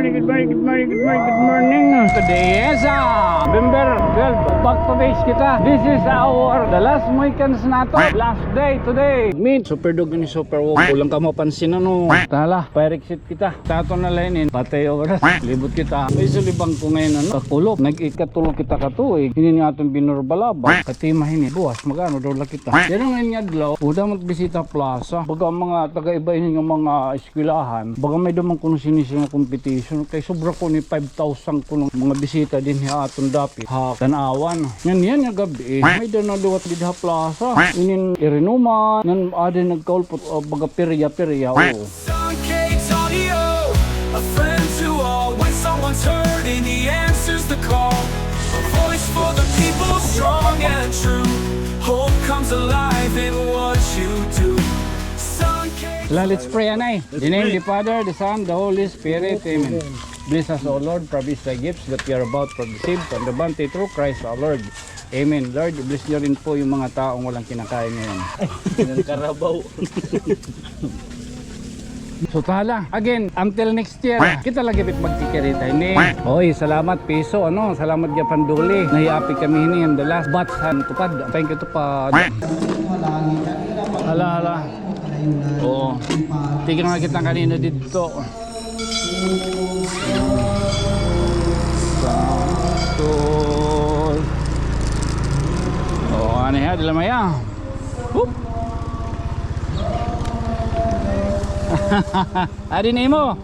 good morning. Today is November 12. Back to base kita. This is the last Mohicans na to. Last day today. Meet super dog ni super walk. Kulang ka mapansin ano. Tala, fire exit kita. Tato na lainin. Patay oras. Libot kita. May sulibang ko ngayon ano. Kakulok. Nag-ikatulog kita kato eh. Hindi nga itong binurbalaba. Katimahin eh. Buwas, magano daw lang kita. Yan ang ngayon nga dlaw. Uda magbisita plaza. Baga mga taga-ibahin ng mga eskwelahan. Baga may damang kuno sinisi nga competition. Kay sobra ko ni 5,000 kuno mga bisita din ha atong dapi. Ha, tanawan. Yan yung gabi eh. May doon na liwat dito ha plaza. Inin irinuman. Yan adin nagkaulpot baga perya. Oo. A friend to all when someone's hurting, he answers the call. A voice for the people, strong and true. Hope comes alive in what you do. Let's pray, Anay. In the name of the Father, the Son, the Holy Spirit. Amen. Bless us, O Lord, promise thy gifts that we are about to receive from the bounty through Christ our Lord. Amen. Lord, bless nyo rin po yung mga taong walang kinakain ngayon. Karabaw. So tala, again, until next year, kita lagi bit magsikirita. Hindi. Oy, salamat piso, ano, salamat ya panduli. Nahiapi kami ini ang the last batch han tupad. Thank you tupad. Hala. Oo. Tingnan nga kita kanina dito. Sakto. Oh, ano ya, dilamaya. Hup. Adi na mo.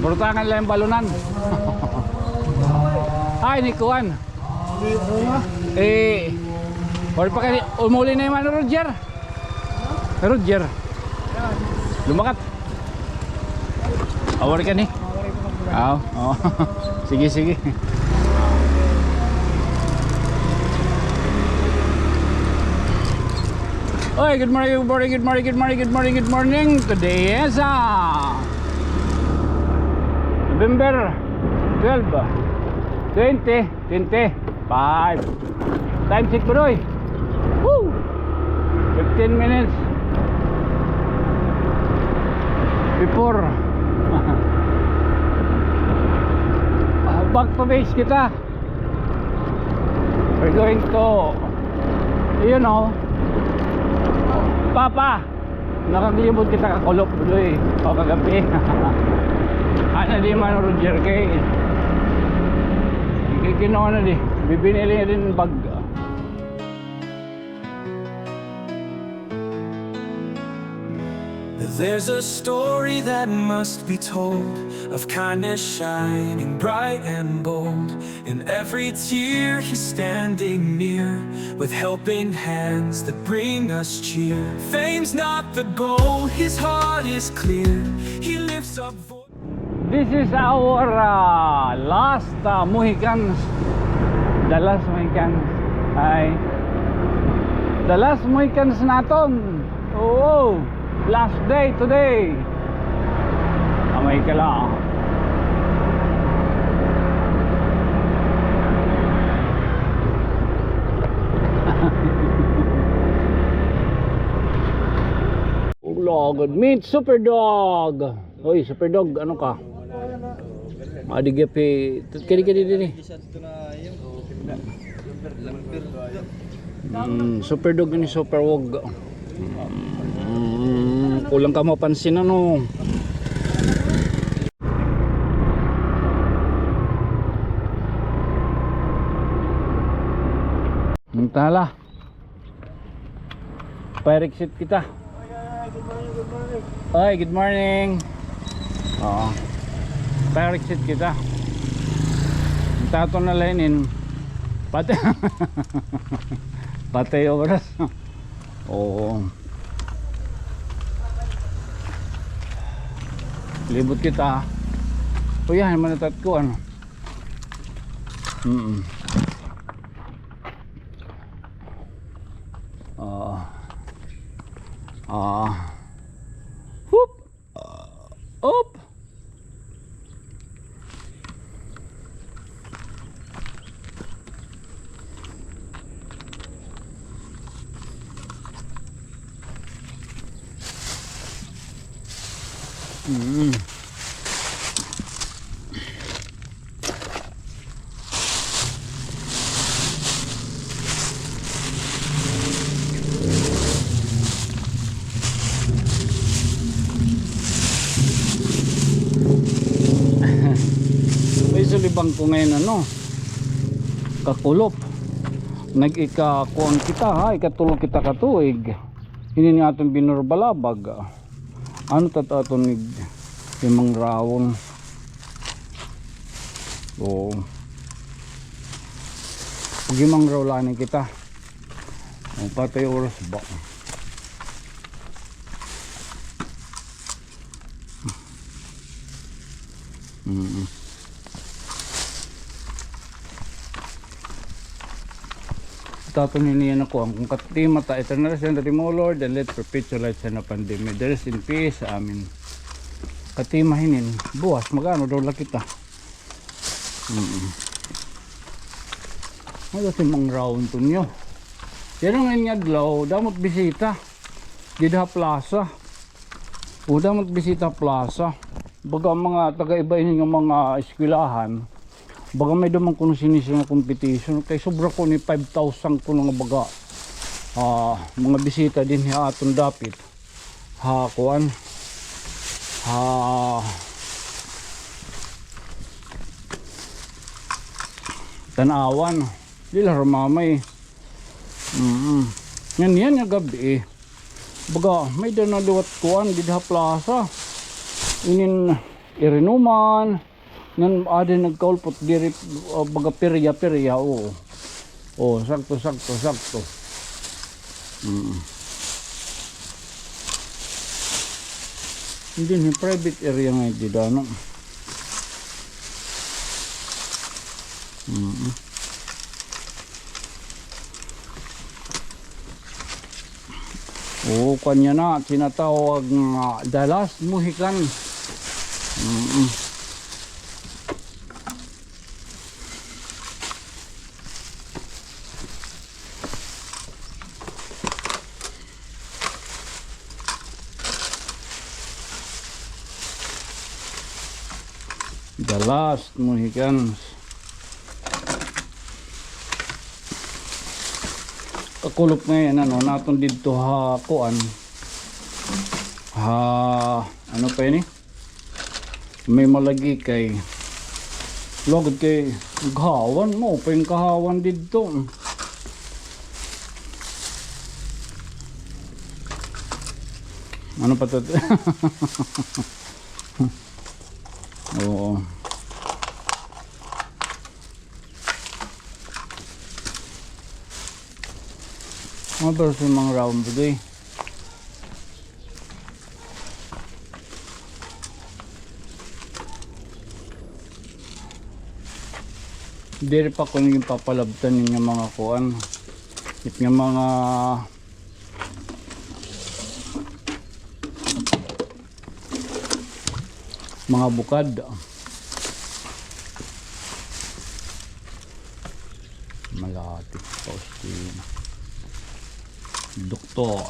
Burutangan lang yung balunan. Ay, ni Kuan. Or pa kayo, umuli na yung ano, Roger. Roger. Lumakat. Awar ka ni. Oo. Sige. Oy, good morning. Today is November 12, 2025. Time check po doy. Woo! 15 minutes before. Back to base kita. We're going to, you know, Papa, nakaglibot kita kakulok doy o kagabi. Ano di man Roger kay kinuha na di bibinili rin bag. There's a story that must be told of kindness shining bright and bold. In every tear he's standing near with helping hands that bring us cheer. Fame's not the goal, his heart is clear. He lifts up. This is our last Mohicans. The last Mohicans. Ay. The last Mohicans naton. Oo. Last day today. Amay ka lang. Good meet super dog. Oy, super dog, ano ka? Adigapi, kiri din. Super dog ni super wog. Kulang ka mapansin ano. Tala. Fire exit kita. Ay, good morning. Oo. Fire exit kita. Tato na lainin. Patay oras. Oo. Libot kita. O yan, manatat ko ano. Whoop. Up. tabang ko ngayon kakulop. Nag-ikakuan kita ha, ikatulog kita katuig. Hindi nga itong binurbalabag. Ano tatatonig yung rawon. Oo. Gimang rawlanin kita. Patay oras ba? Tatunin niya ako ang kung katimata eternal sin that mo Lord and let perpetuate sa na pandemic. There is in peace sa amin. Katimahinin buwas magano daw la kita. Ano si mang round to nyo? Yan ang nga adlaw damot bisita. Didha plaza. O damot bisita plaza. Baga mga taga-iba yung mga eskwelahan. Baga may damang kuno sinisi nga competition. Kay sobra ko ni 5,000 ko nga baga. Mga bisita din ha aton dapit. Kuan. Tanawan. Dila ramamay. Yan nga gabi. Baga may danaluwat kuan didha plaza. Inin irinuman. Nan ada nagkaulpot diri baga perya oo. Oh, sakto. Hindi ni private area nga di dano. Oh, kanya na tinatawag nga The Last Mohican. The Last Mohicans. Kakulop ngayon naton dito kuan. Ano pa ini? May malagi kay logod kay gahawan mo pa yung kahawan dito. Ano pa to? Oo. Mga verso mga round bagay. Diri pa ko yung papalabtan yung mga kuan. Yung mga bukad. Malapit pa si doktor.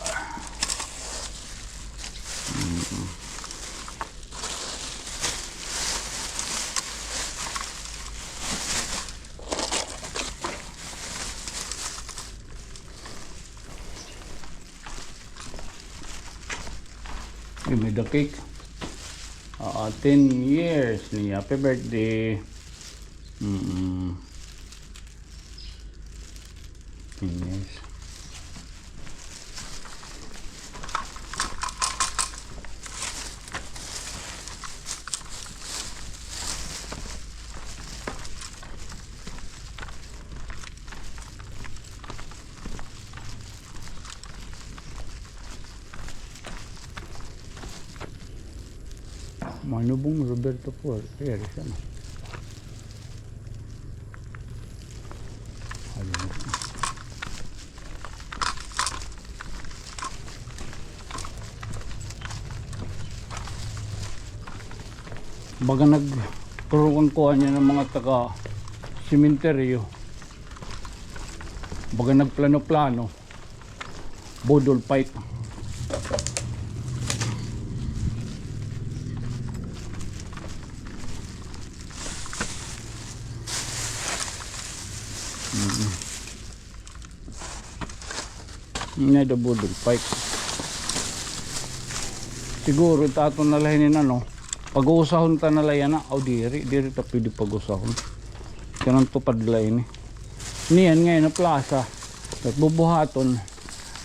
May the cake. 10 years ni happy birthday. 10 years. Manubong Roberto Flores. Ayan siya na. Baga nagturuan ko niya ng mga taga simenteryo. Baga nagplano-plano. Bodol fight. Hindi bodol fight. Siguro tato na lahin pag-uusahon ta na layan na, diri ta pwede pag-usahon. Kanang tupad line. Niyan ngayon na plaza. At bubuhaton.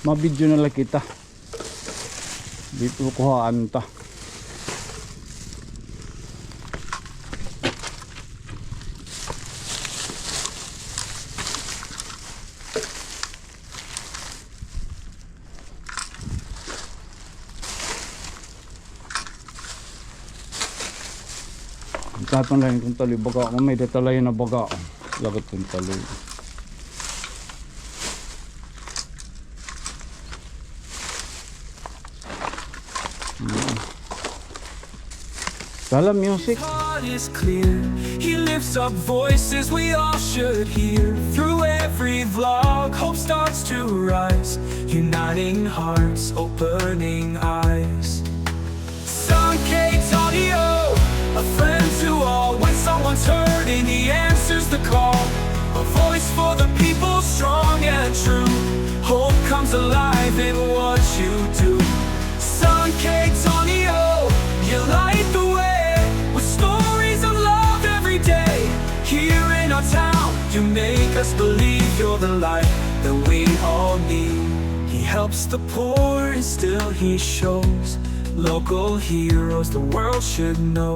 Mabidyo na lang kita. Dito kuhaan ta. Tatong lang kung tali baga. May detalay na baga. Lagot kong tali. Tala music. Heart is clear. He lifts up voices we all should hear. Through every vlog, hope starts to rise. Uniting hearts, opening eyes. Sun Kate's audio, a friend to all. When someone's hurting, he answers the call. A voice for the people, strong and true. Hope comes alive in what you do. Sun Kate's audio, you light the way. Stories of love every day. Here in our town, you make us believe you're the light that we all need. He helps the poor and still he shows local heroes the world should know.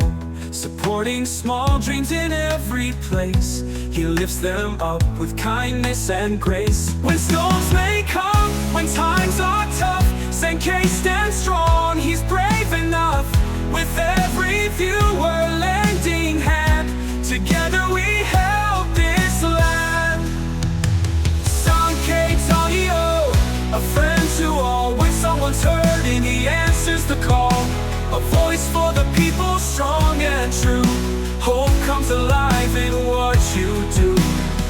Supporting small dreams in every place. He lifts them up with kindness and grace. When storms may come, when times are tough, Sankei stands strong, he's brave enough. With every viewer lending hand, together we help this land. Sankate's audio, a friend to all. When someone's hurting, he answers the call. A voice for the people, strong and true. Hope comes alive in what you do.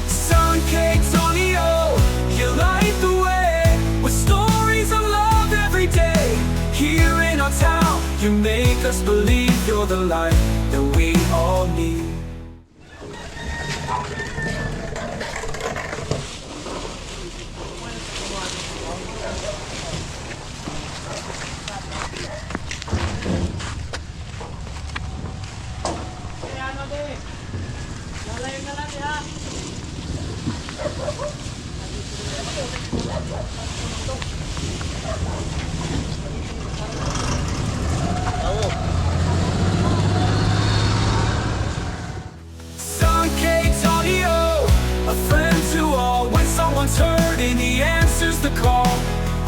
Sankate's audio, you light the way. With stories of love every day. Here in our town, you make us believe you're the light that we all need. Sankate's audio, a friend to all. When someone's hurting, he answers the call.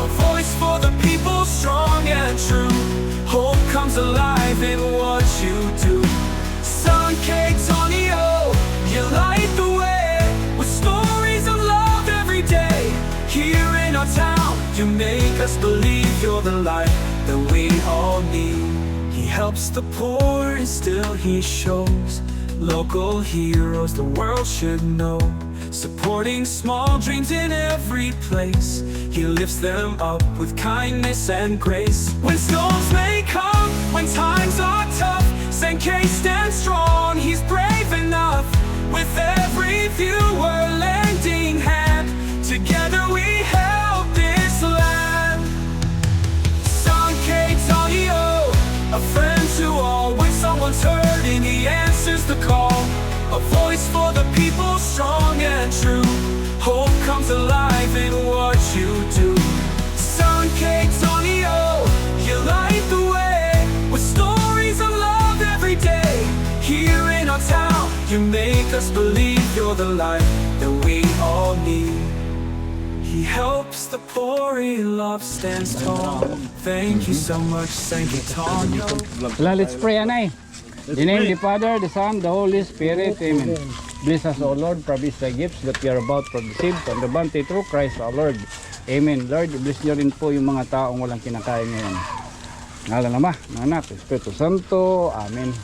A voice for the people, strong and true. Hope comes alive in what you do. Sankate's audio, you light the way. With stories of love every day. Here in our town, you make us believe you're the light that we all need. He helps the poor and still he shows local heroes the world should know. Supporting small dreams in every place. He lifts them up with kindness and grace. When storms may come, when times are tough, Sankei stands strong, he's brave enough. With every viewer lending hand, together we help this land. Sankate's audio, a friend to all. When someone's hurting, he answers the call. A voice for the people, strong and true. Hope comes alive in what you do. Sankate's audio, you light the way. With stories of love every day. Here in our town, you make us believe you're the light that we all need. He helps the poor, he loves, stands tall. Thank you so much, Sankitano. Let's pray, Anay. In the name of the Father, the Son, the Holy Spirit. Amen. Bless us, O Lord, promise thy gifts that we are about to receive from the bounty through Christ our Lord. Amen. Lord, bless nyo rin po yung mga taong walang kinakain ngayon. Ngalan Ama, ng Anak, Espiritu Santo. Amen.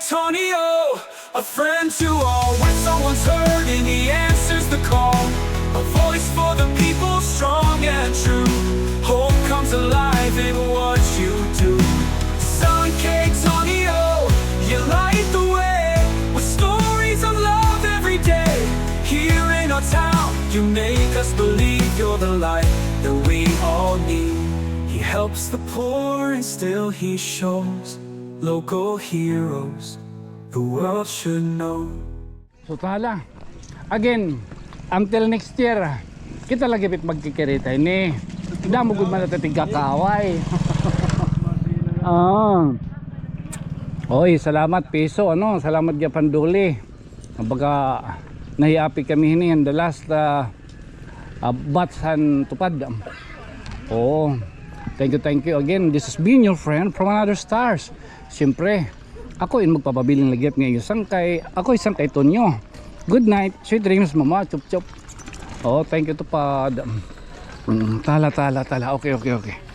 Tonio, a friend to all. When someone's hurting, he answers the call. A voice for the people, strong and true. Hope comes alive in what you do. Sankei Tonio, you light the way. With stories of love every day. need. He helps the poor and still he shows local heroes the world should know. So tala, again, until next year, kita lagi bit magkikirita ini. Damo gud man natin kakaway. Oy, salamat piso ano, salamat gyapon duli. Kumbaga nahiapi kami hini in the last batsan tupad. Oh, thank you again. This has been your friend from another stars. Siyempre, ako yung magpapabiling lagyat ngayon sangkay. Ako isang kay Tonyo. Good night, sweet dreams mama, chup chup. Oh, thank you to pa. Tala. Okay.